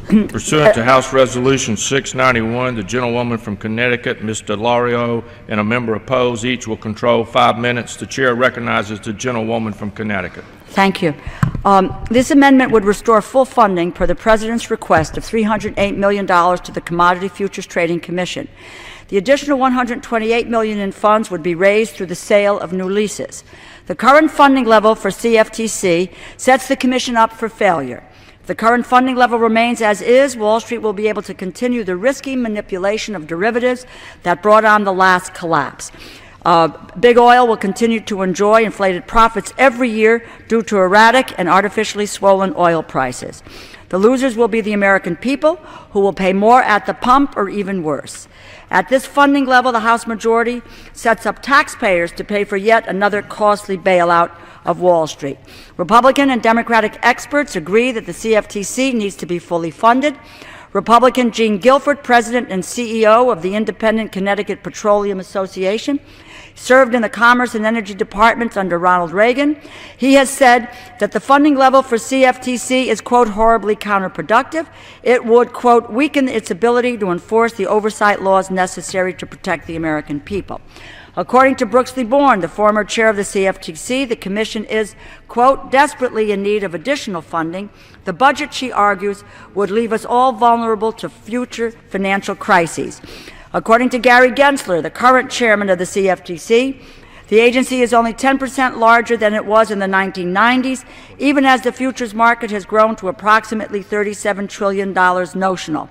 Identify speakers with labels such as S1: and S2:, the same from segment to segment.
S1: Pursuant to House Resolution 691, the gentlewoman from Connecticut, Ms. DeLauro, and a member opposed, each will control 5 minutes. The chair recognizes the gentlewoman from Connecticut.
S2: Thank you. This amendment would restore full funding per the President's request of $308 million to the Commodity Futures Trading Commission. The additional $128 million in funds would be raised through the sale of new leases. The current funding level for CFTC sets the Commission up for failure. If the current funding level remains as is, Wall Street will be able to continue the risky manipulation of derivatives that brought on the last collapse. Big oil will continue to enjoy inflated profits every year due to erratic and artificially swollen oil prices. The losers will be the American people, who will pay more at the pump or even worse. At this funding level, the House majority sets up taxpayers to pay for yet another costly bailout of Wall Street. Republican and Democratic experts agree that the CFTC needs to be fully funded. Republican Gene Guilford, president and CEO of the Independent Connecticut Petroleum Association, served in the Commerce and Energy departments under Ronald Reagan. He has said that the funding level for CFTC is, quote, horribly counterproductive. It would, quote, weaken its ability to enforce the oversight laws necessary to protect the American people. According to Brooksley Born, the former chair of the CFTC, the Commission is, quote, desperately in need of additional funding. The budget, she argues, would leave us all vulnerable to future financial crises. According to Gary Gensler, the current chairman of the CFTC, the agency is only 10% larger than it was in the 1990s, even as the futures market has grown to approximately $37 trillion notional.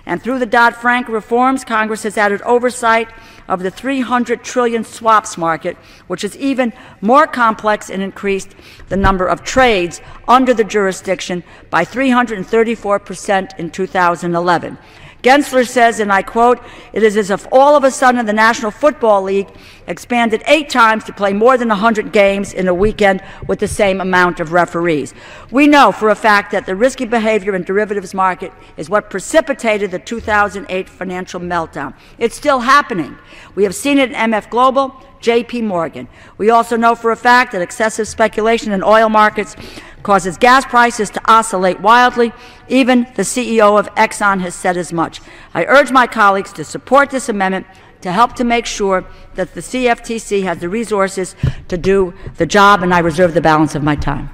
S2: And through the Dodd-Frank reforms, Congress has added oversight of the $300 trillion swaps market, which is even more complex, and increased the number of trades under the jurisdiction by 334% in 2011. Gensler says, and I quote, "It is as if all of a sudden the National Football League expanded 8 times to play more than 100 games in a weekend with the same amount of referees." We know for a fact that the risky behavior in derivatives market is what precipitated the 2008 financial meltdown. It's still happening. We have seen it in MF Global, JP Morgan. We also know for a fact that excessive speculation in oil markets causes gas prices to oscillate wildly. Even the CEO of Exxon has said as much. I urge my colleagues to support this amendment to help to make sure that the CFTC has the resources to do the job, and I reserve the balance of my time.